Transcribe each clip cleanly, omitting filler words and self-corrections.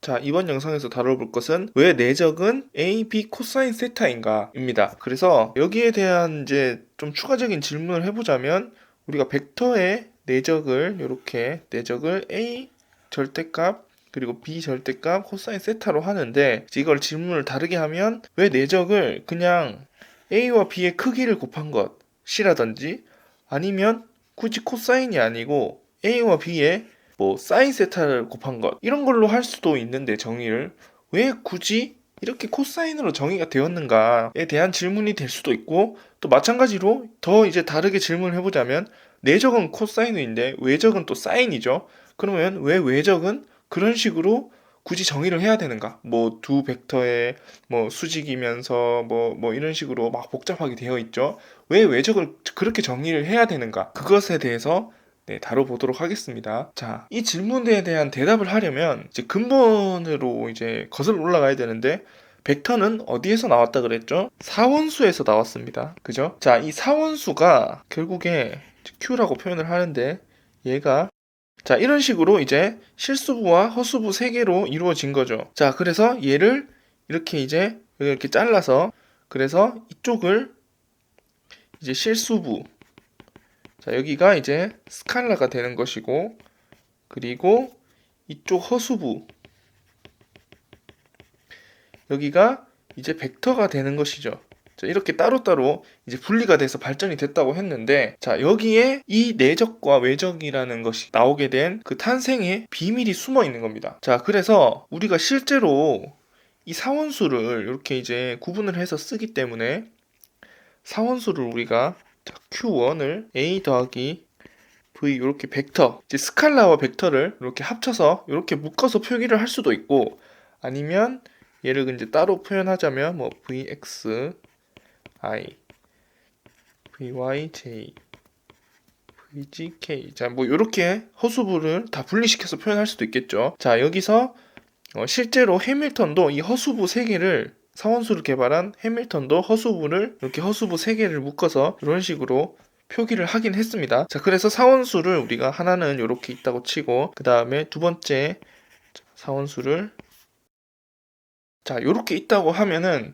자, 이번 영상에서 다뤄볼 것은 왜 내적은 A, B 코사인 세타인가 입니다. 그래서 여기에 대한 이제 좀 추가적인 질문을 해보자면 우리가 벡터의 내적을 이렇게 내적을 A 절대값 그리고 B 절대값 코사인 세타로 하는데 이걸 질문을 다르게 하면 왜 내적을 그냥 A와 B의 크기를 곱한 것이라든지 아니면 굳이 코사인이 아니고 A와 B의 뭐 사인 세타를 곱한 것 이런 걸로 할 수도 있는데 정의를 왜 굳이 이렇게 코사인으로 정의가 되었는가에 대한 질문이 될 수도 있고 또 마찬가지로 더 이제 다르게 질문을 해보자면 내적은 코사인인데 외적은 또 사인이죠. 그러면 왜 외적은 그런 식으로 굳이 정의를 해야 되는가? 뭐 두 벡터의 뭐 수직이면서 뭐 이런 식으로 막 복잡하게 되어 있죠. 왜 외적을 그렇게 정의를 해야 되는가? 그것에 대해서 다뤄보도록 하겠습니다. 자, 이 질문에 대한 대답을 하려면 이제 근본으로 이제 거슬러 올라가야 되는데 벡터는 어디에서 나왔다 그랬죠? 사원수에서 나왔습니다. 그죠? 자, 이 사원수가 결국에 Q라고 표현을 하는데 얘가 자, 이런 식으로 이제 실수부와 허수부 세 개로 이루어진 거죠. 자, 그래서 얘를 이렇게 이제 이렇게 잘라서 그래서 이쪽을 이제 실수부 자, 여기가 이제 스칼라가 되는 것이고 그리고 이쪽 허수부 여기가 이제 벡터가 되는 것이죠. 자, 이렇게 따로따로 이제 분리가 돼서 발전이 됐다고 했는데 자, 여기에 이 내적과 외적이라는 것이 나오게 된 그 탄생의 비밀이 숨어 있는 겁니다. 자, 그래서 우리가 실제로 이 사원수를 이렇게 이제 구분을 해서 쓰기 때문에 사원수를 우리가 Q1을 A 더하기 V 이렇게 벡터 이제 스칼라와 벡터를 이렇게 합쳐서 이렇게 묶어서 표기를 할 수도 있고 아니면 얘를 이제 따로 표현하자면 뭐 Vx I Vy J VGK 자 뭐 이렇게 허수부를 다 분리시켜서 표현할 수도 있겠죠. 자 여기서 실제로 해밀턴도 이 허수부 3개를 사원수를 개발한 해밀턴도 허수부를 이렇게 허수부 3개를 묶어서 이런 식으로 표기를 하긴 했습니다. 자, 그래서 사원수를 우리가 하나는 이렇게 있다고 치고 그 다음에 두 번째 사원수를 자, 이렇게 있다고 하면은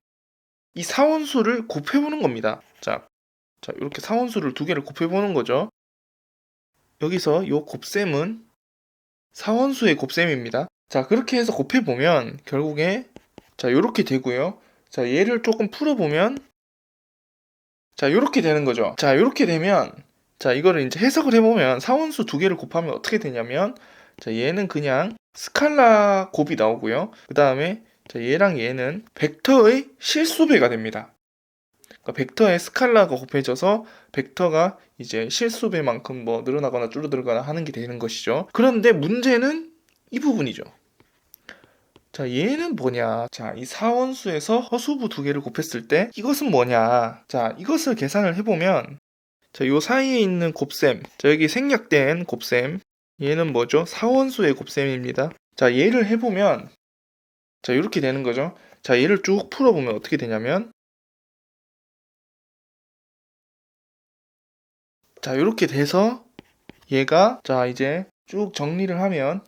이 사원수를 곱해보는 겁니다. 자, 이렇게 사원수를 두 개를 곱해보는 거죠. 여기서 이 곱셈은 사원수의 곱셈입니다. 자, 그렇게 해서 곱해보면 결국에 자, 이렇게 되고요. 자, 얘를 조금 풀어보면 자, 이렇게 되는 거죠. 자, 이렇게 되면 자, 이거를 이제 해석을 해보면 사원수 두 개를 곱하면 어떻게 되냐면 자, 얘는 그냥 스칼라 곱이 나오고요. 그 다음에 자, 얘랑 얘는 벡터의 실수배가 됩니다. 그러니까 벡터의 스칼라가 곱해져서 벡터가 이제 실수배만큼 뭐 늘어나거나 줄어들거나 하는 게 되는 것이죠. 그런데 문제는 이 부분이죠. 자, 얘는 뭐냐? 자, 이 사원수에서 허수부 두 개를 곱했을 때 이것은 뭐냐? 자, 이것을 계산을 해보면 자, 요 사이에 있는 곱셈 자, 여기 생략된 곱셈 얘는 뭐죠? 사원수의 곱셈입니다. 자, 얘를 해보면 자, 이렇게 되는 거죠. 자, 얘를 쭉 풀어보면 어떻게 되냐면 자, 이렇게 돼서 얘가 자, 이제 쭉 정리를 하면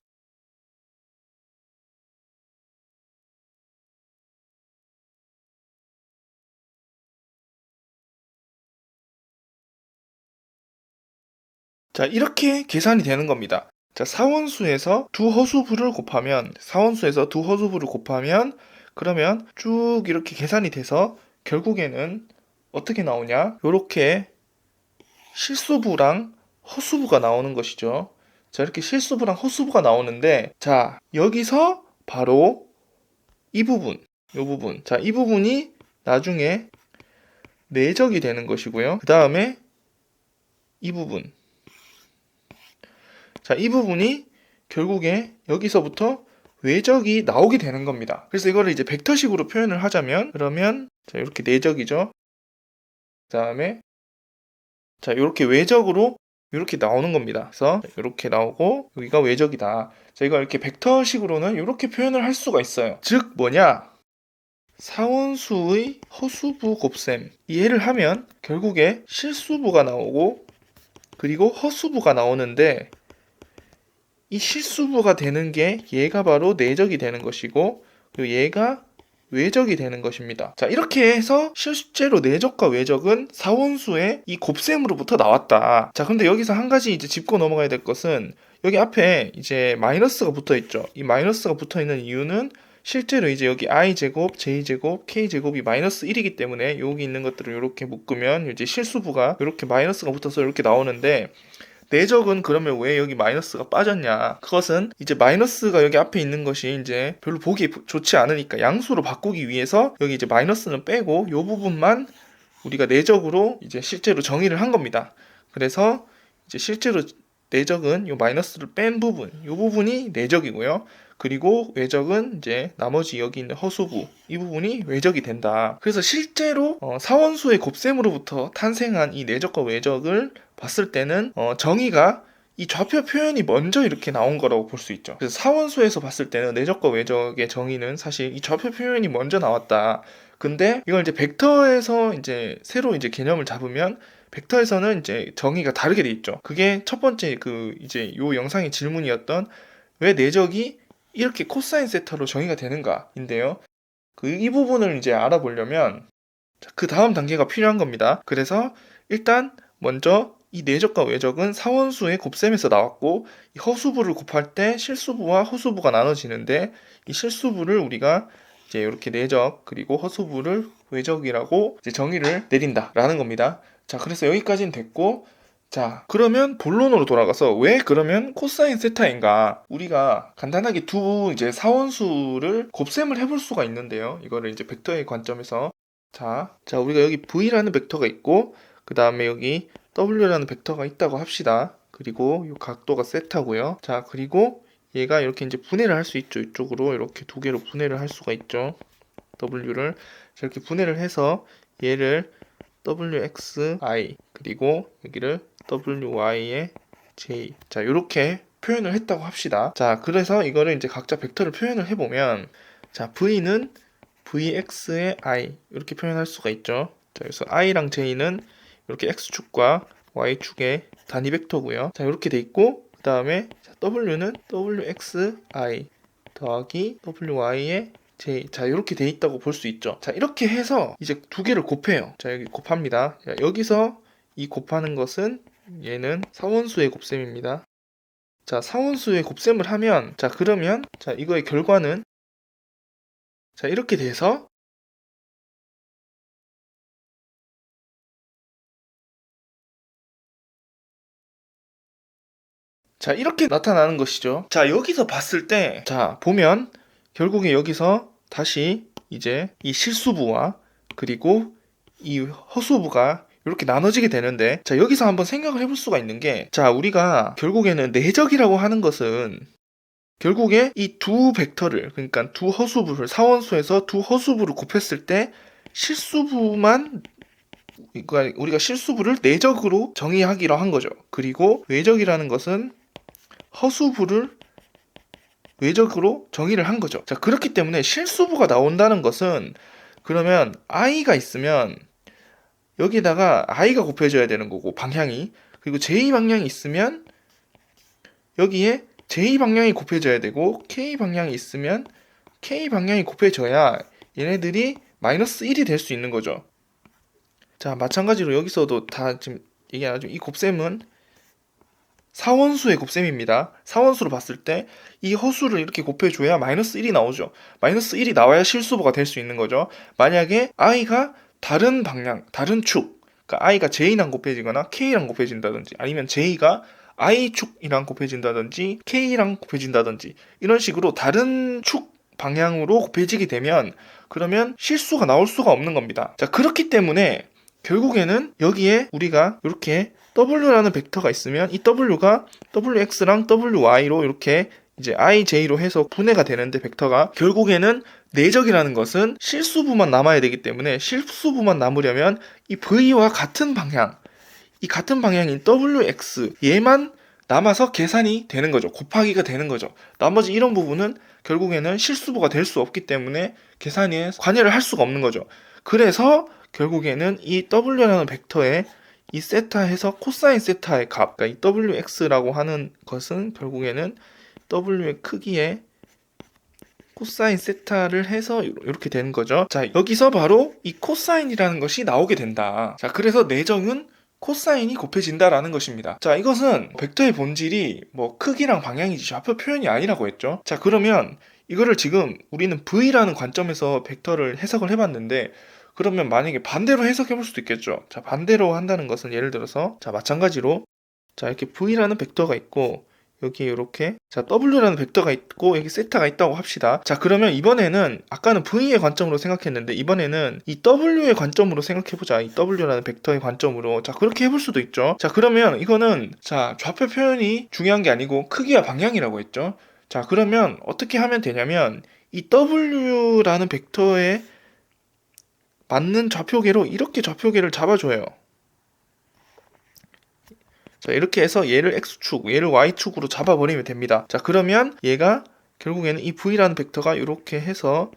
자, 이렇게 계산이 되는 겁니다. 자, 사원수에서 두 허수부를 곱하면 사원수에서 두 허수부를 곱하면 그러면 쭉 이렇게 계산이 돼서 결국에는 어떻게 나오냐? 이렇게 실수부랑 허수부가 나오는 것이죠. 자, 이렇게 실수부랑 허수부가 나오는데 자, 여기서 바로 이 부분, 이 부분. 자, 이 부분이 나중에 내적이 되는 것이고요. 그 다음에 이 부분. 자, 이 부분이 결국에 여기서부터 외적이 나오게 되는 겁니다. 그래서 이거를 이제 벡터식으로 표현을 하자면 그러면 자, 이렇게 내적이죠. 그 다음에 자, 이렇게 외적으로 이렇게 나오는 겁니다. 그래서 이렇게 나오고 여기가 외적이다. 자, 이거 이렇게 벡터식으로는 이렇게 표현을 할 수가 있어요. 즉 뭐냐? 사원수의 허수부 곱셈 이해를 하면 결국에 실수부가 나오고 그리고 허수부가 나오는데 이 실수부가 되는 게 얘가 바로 내적이 되는 것이고, 그리고 얘가 외적이 되는 것입니다. 자, 이렇게 해서 실제로 내적과 외적은 사원수의 이 곱셈으로부터 나왔다. 자, 근데 여기서 한 가지 이제 짚고 넘어가야 될 것은, 여기 앞에 이제 마이너스가 붙어 있죠. 이 마이너스가 붙어 있는 이유는 실제로 이제 여기 i제곱, j제곱, k제곱이 마이너스 1이기 때문에 여기 있는 것들을 이렇게 묶으면 이제 실수부가 이렇게 마이너스가 붙어서 이렇게 나오는데, 내적은 그러면 왜 여기 마이너스가 빠졌냐? 그것은 이제 마이너스가 여기 앞에 있는 것이 이제 별로 보기 좋지 않으니까 양수로 바꾸기 위해서 여기 이제 마이너스는 빼고 이 부분만 우리가 내적으로 이제 실제로 정의를 한 겁니다. 그래서 이제 실제로 내적은 이 마이너스를 뺀 부분, 이 부분이 내적이고요. 그리고 외적은 이제 나머지 여기 있는 허수부, 이 부분이 외적이 된다. 그래서 실제로 사원수의 곱셈으로부터 탄생한 이 내적과 외적을 봤을 때는 정의가 이 좌표 표현이 먼저 이렇게 나온 거라고 볼 수 있죠. 그래서 사원수에서 봤을 때는 내적과 외적의 정의는 사실 이 좌표 표현이 먼저 나왔다. 근데 이걸 이제 벡터에서 이제 새로 이제 개념을 잡으면, 벡터에서는 이제 정의가 다르게 돼 있죠. 그게 첫 번째 그 이제 요 영상의 질문이었던 왜 내적이 이렇게 코사인 세타로 정의가 되는가인데요. 이 부분을 이제 알아보려면 그 다음 단계가 필요한 겁니다. 그래서 일단 먼저 이 내적과 외적은 사원수의 곱셈에서 나왔고, 이 허수부를 곱할 때 실수부와 허수부가 나눠지는데, 이 실수부를 우리가 이제 이렇게 내적 그리고 허수부를 외적이라고 이제 정의를 내린다라는 겁니다. 자, 그래서 여기까지는 됐고, 자, 그러면 본론으로 돌아가서 왜 그러면 코사인 세타인가? 우리가 간단하게 두 이제 사원수를 곱셈을 해볼 수가 있는데요. 이거를 이제 벡터의 관점에서 자, 우리가 여기 v라는 벡터가 있고, 그 다음에 여기 w라는 벡터가 있다고 합시다. 그리고 이 각도가 세타고요. 자, 그리고 얘가 이렇게 이제 분해를 할 수 있죠. 이쪽으로 이렇게 두 개로 분해를 할 수가 있죠. w를 이렇게 분해를 해서 얘를 wxi 그리고 여기를 wy의 j, 자, 이렇게 표현을 했다고 합시다. 자, 그래서 이거를 이제 각자 벡터를 표현을 해보면, 자, v는 vx의 i 이렇게 표현할 수가 있죠. 자, 그래서 i랑 j는 이렇게 x축과 y축의 단위 벡터고요. 자, 이렇게 돼 있고, 그 다음에 w는 wxi 더하기 wy의 j, 자, 이렇게 돼 있다고 볼 수 있죠. 자, 이렇게 해서 이제 두 개를 곱해요. 자, 여기 곱합니다. 자, 여기서 이 곱하는 것은 얘는 사원수의 곱셈입니다. 자, 사원수의 곱셈을 하면, 자, 그러면 자, 이거의 결과는 자, 이렇게 돼서 자, 이렇게 나타나는 것이죠. 자, 여기서 봤을 때, 자, 보면 결국에 여기서 다시 이제 이 실수부와 그리고 이 허수부가 이렇게 나눠지게 되는데, 자, 여기서 한번 생각을 해볼 수가 있는 게, 자, 우리가 결국에는 내적이라고 하는 것은 결국에 이 두 벡터를, 그러니까 두 허수부를, 사원수에서 두 허수부를 곱했을 때 실수부만, 그러니까 우리가 실수부를 내적으로 정의하기로 한 거죠. 그리고 외적이라는 것은 허수부를 외적으로 정의를 한 거죠. 자, 그렇기 때문에 실수부가 나온다는 것은, 그러면 i가 있으면 여기다가 i가 곱해져야 되는 거고, 방향이, 그리고 j 방향이 있으면 여기에 j 방향이 곱해져야 되고, k 방향이 있으면 k 방향이 곱해져야 얘네들이 마이너스 1이 될 수 있는 거죠. 자, 마찬가지로 여기서도 다 지금 얘기하죠. 이 곱셈은 사원수의 곱셈입니다. 사원수로 봤을 때 이 허수를 이렇게 곱해줘야 마이너스 1이 나오죠. 마이너스 1이 나와야 실수부가 될 수 있는 거죠. 만약에 i가 다른 방향, 다른 축, 그러니까 i가 j랑 곱해지거나 k랑 곱해진다든지, 아니면 j가 i축이랑 곱해진다든지 k랑 곱해진다든지, 이런 식으로 다른 축 방향으로 곱해지게 되면, 그러면 실수가 나올 수가 없는 겁니다. 자, 그렇기 때문에 결국에는 여기에 우리가 이렇게 w라는 벡터가 있으면 이 w가 wx랑 wy로 이렇게 이제 ij로 해서 분해가 되는데, 벡터가 결국에는 내적이라는 것은 실수부만 남아야 되기 때문에, 실수부만 남으려면 이 v와 같은 방향, 이 같은 방향인 wx 얘만 남아서 계산이 되는 거죠. 곱하기가 되는 거죠. 나머지 이런 부분은 결국에는 실수부가 될 수 없기 때문에 계산에 관여를 할 수가 없는 거죠. 그래서 결국에는 이 w라는 벡터에 이 세타에서 코사인 세타의 값, 그러니까 이 wx라고 하는 것은 결국에는 W의 크기에 코사인 세타를 해서 이렇게 되는 거죠. 자, 여기서 바로 이 코사인이라는 것이 나오게 된다. 자, 그래서 내적은 코사인이 곱해진다라는 것입니다. 자, 이것은 벡터의 본질이 뭐 크기랑 방향이지 좌표 표현이 아니라고 했죠. 자, 그러면 이거를 지금 우리는 V라는 관점에서 벡터를 해석을 해봤는데, 그러면 만약에 반대로 해석해 볼 수도 있겠죠. 자, 반대로 한다는 것은 예를 들어서, 자, 마찬가지로, 자, 이렇게 V라는 벡터가 있고, 여기에 이렇게, 자, W라는 벡터가 있고, 여기 세타가 있다고 합시다. 자, 그러면 이번에는, 아까는 V의 관점으로 생각했는데, 이번에는 이 W의 관점으로 생각해보자. 이 W라는 벡터의 관점으로. 자, 그렇게 해볼 수도 있죠. 자, 그러면 이거는, 자, 좌표 표현이 중요한 게 아니고, 크기와 방향이라고 했죠. 자, 그러면 어떻게 하면 되냐면, 이 W라는 벡터에 맞는 좌표계로 이렇게 좌표계를 잡아줘요. 자, 이렇게 해서 얘를 X축, 얘를 Y축으로 잡아버리면 됩니다. 자, 그러면 얘가 결국에는 이 V라는 벡터가 이렇게 해서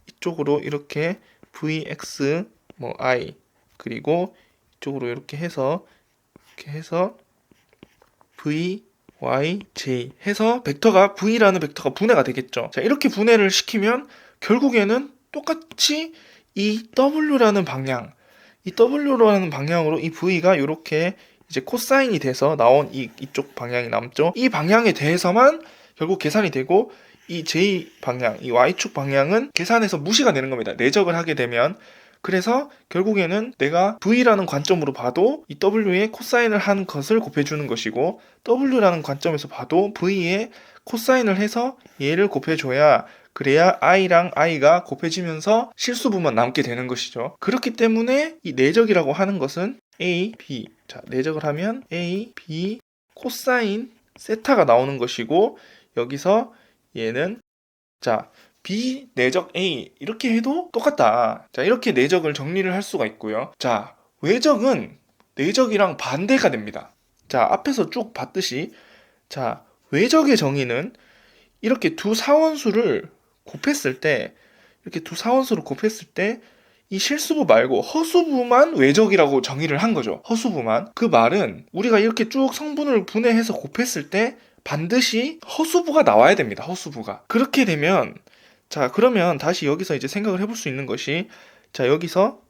이쪽으로 이렇게 VX, 뭐 I, 그리고 이쪽으로 이렇게 해서 V, Y, J 해서 벡터가 V라는 벡터가 분해가 되겠죠. 자, 이렇게 분해를 시키면 결국에는 똑같이 이 W라는 방향, 이 W라는 방향으로 이 V가 이렇게 이제 코사인이 돼서 나온 이쪽 방향이 남죠. 이 방향에 대해서만 결국 계산이 되고, 이 J 방향, 이 Y축 방향은 계산해서 무시가 되는 겁니다. 내적을 하게 되면. 그래서 결국에는 내가 V라는 관점으로 봐도 이 W의 코사인을 한 것을 곱해주는 것이고, W라는 관점에서 봐도 V의 코사인을 해서 얘를 곱해줘야, 그래야 I랑 I가 곱해지면서 실수분만 남게 되는 것이죠. 그렇기 때문에 이 내적이라고 하는 것은 A, B, 자, 내적을 하면 A, B 코사인 세타가 나오는 것이고, 여기서 얘는, 자, B 내적 A 이렇게 해도 똑같다. 자, 이렇게 내적을 정리를 할 수가 있고요. 자, 외적은 내적이랑 반대가 됩니다. 자, 앞에서 쭉 봤듯이, 자, 외적의 정의는 이렇게 두 사원수를 곱했을 때, 이렇게 두 사원수를 곱했을 때 이 실수부 말고 허수부만 외적이라고 정의를 한 거죠. 허수부만. 그 말은 우리가 이렇게 쭉 성분을 분해해서 곱했을 때 반드시 허수부가 나와야 됩니다. 허수부가. 그렇게 되면, 자, 그러면 다시 여기서 이제 생각을 해볼 수 있는 것이, 자, 여기서,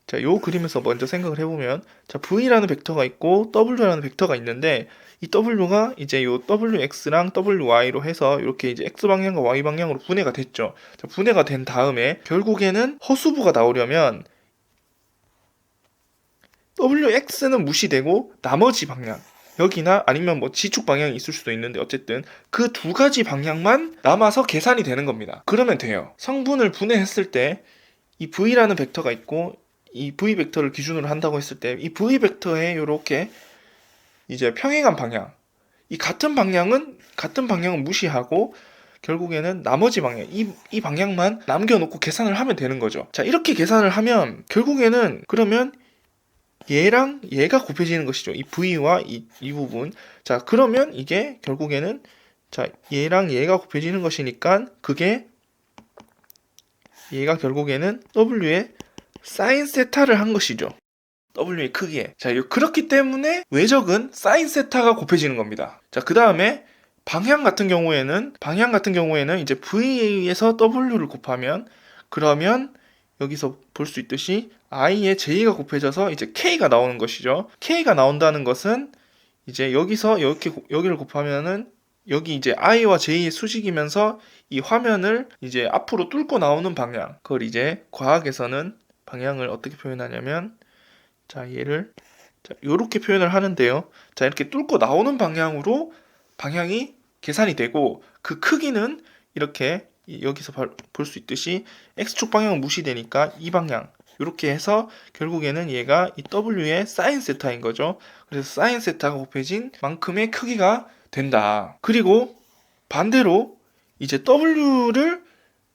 자, 요 그림에서 먼저 생각을 해보면, 자, V라는 벡터가 있고 W라는 벡터가 있는데, 이 W가 이제 요 WX랑 WY로 해서 이렇게 이제 X방향과 Y방향으로 분해가 됐죠. 자, 분해가 된 다음에 결국에는 허수부가 나오려면 WX는 무시되고 나머지 방향, 여기나 아니면 뭐 G축 방향이 있을 수도 있는데, 어쨌든 그 두 가지 방향만 남아서 계산이 되는 겁니다. 그러면 돼요. 성분을 분해했을 때 이 V라는 벡터가 있고, 이 V 벡터를 기준으로 한다고 했을 때 이 V 벡터에 이렇게 이제 평행한 방향, 이 같은 방향은 무시하고 결국에는 나머지 방향, 이 방향만 남겨놓고 계산을 하면 되는 거죠. 자, 이렇게 계산을 하면 결국에는 그러면 얘랑 얘가 곱해지는 것이죠. 이 V와 이 부분. 자, 그러면 이게 결국에는, 자, 얘랑 얘가 곱해지는 것이니까 그게 얘가 결국에는 W의 사인 세타를 한 것이죠. W의 크기에. 자, 그렇기 때문에 외적은 사인 세타가 곱해지는 겁니다. 자, 그 다음에 방향 같은 경우에는 이제 V에서 W를 곱하면, 그러면 여기서 볼 수 있듯이 I에 J가 곱해져서 이제 K가 나오는 것이죠. K가 나온다는 것은 이제 여기서 여기를 곱하면은 여기 이제 I와 J의 수직이면서 이 화면을 이제 앞으로 뚫고 나오는 방향. 그걸 이제 과학에서는 방향을 어떻게 표현하냐면, 자, 얘를, 자, 요렇게 표현을 하는데요. 자, 이렇게 뚫고 나오는 방향으로 방향이 계산이 되고, 그 크기는 이렇게 여기서 볼 수 있듯이 X축 방향은 무시되니까 이 방향, 이렇게 해서 결국에는 얘가 이 W의 사인 세타인 거죠. 그래서 사인 세타가 곱해진 만큼의 크기가 된다. 그리고 반대로 이제 W를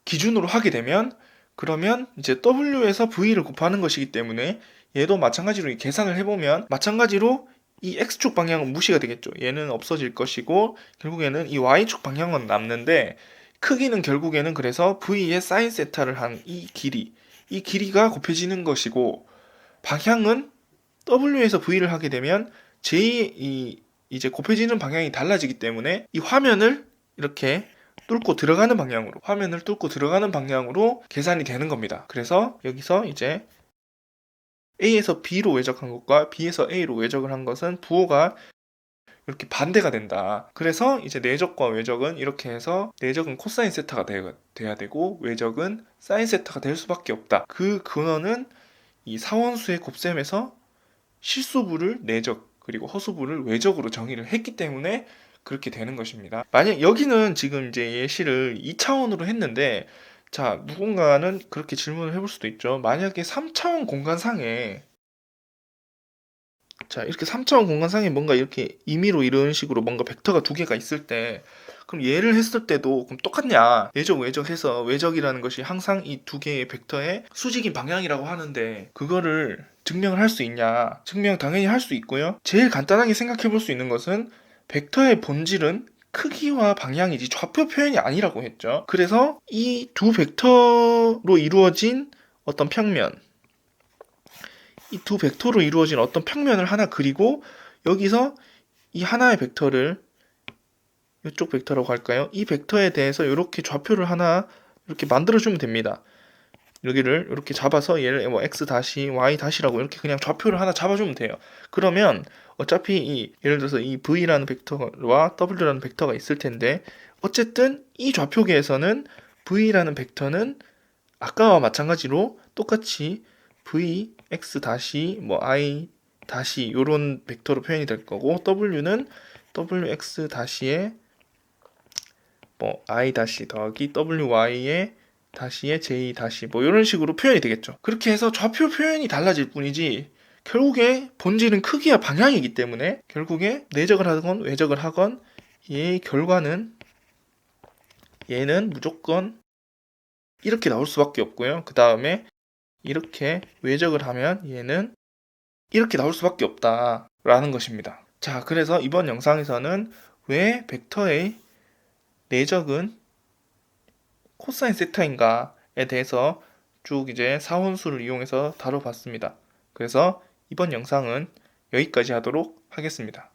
기준으로 하게 되면, 그러면 이제 W에서 V를 곱하는 것이기 때문에 얘도 마찬가지로 계산을 해보면 마찬가지로 이 X축 방향은 무시가 되겠죠. 얘는 없어질 것이고 결국에는 이 Y축 방향은 남는데, 크기는 결국에는 그래서 V의 사인 세타를 한 이 길이가 곱해지는 것이고, 방향은 W에서 V를 하게 되면 이제 곱해지는 방향이 달라지기 때문에 이 화면을 이렇게 뚫고 들어가는 방향으로, 화면을 뚫고 들어가는 방향으로 계산이 되는 겁니다. 그래서 여기서 이제 A에서 B로 외적한 것과 B에서 A로 외적을 한 것은 부호가 이렇게 반대가 된다. 그래서 이제 내적과 외적은 이렇게 해서 내적은 코사인 세타가 돼야 되고 외적은 사인 세타가 될 수밖에 없다. 그 근원은 이 사원수의 곱셈에서 실수부를 내적 그리고 허수부를 외적으로 정의를 했기 때문에 그렇게 되는 것입니다. 만약 여기는 지금 이제 예시를 2차원으로 했는데, 자, 누군가는 그렇게 질문을 해볼 수도 있죠. 만약에 3차원 공간상에, 자, 이렇게 3차원 공간상에 뭔가 이렇게 임의로 이런 식으로 뭔가 벡터가 두 개가 있을 때, 그럼 얘를 했을 때도 그럼 똑같냐? 내적, 외적 해서 외적이라는 것이 항상 이 두 개의 벡터의 수직인 방향이라고 하는데, 그거를 증명을 할 수 있냐? 증명 당연히 할 수 있고요. 제일 간단하게 생각해 볼 수 있는 것은 벡터의 본질은 크기와 방향이지 좌표 표현이 아니라고 했죠. 그래서 이 두 벡터로 이루어진 어떤 평면, 이 두 벡터로 이루어진 어떤 평면을 하나 그리고 여기서 이 하나의 벡터를 이쪽 벡터라고 할까요? 이 벡터에 대해서 이렇게 좌표를 하나 이렇게 만들어주면 됩니다. 여기를 이렇게 잡아서 얘를 뭐 x 다시 y 다시라고 이렇게 그냥 좌표를 하나 잡아주면 돼요. 그러면 어차피 이 예를 들어서 이 v라는 벡터와 w라는 벡터가 있을 텐데 어쨌든 이 좌표계에서는 v라는 벡터는 아까와 마찬가지로 똑같이 v x 다시 뭐 i 다시 요런 벡터로 표현이 될 거고 w는 wx 다시에 뭐 i 다시 더하기 wy에 다시에 j 다시 뭐 이런 식으로 표현이 되겠죠. 그렇게 해서 좌표 표현이 달라질 뿐이지 결국에 본질은 크기와 방향이기 때문에 결국에 내적을 하건 외적을 하건 얘의 결과는 얘는 무조건 이렇게 나올 수밖에 없고요. 그 다음에 이렇게 외적을 하면 얘는 이렇게 나올 수밖에 없다라는 것입니다. 자, 그래서 이번 영상에서는 왜 벡터의 내적은 코사인 세타인가에 대해서 쭉 이제 사원수를 이용해서 다뤄봤습니다. 그래서 이번 영상은 여기까지 하도록 하겠습니다.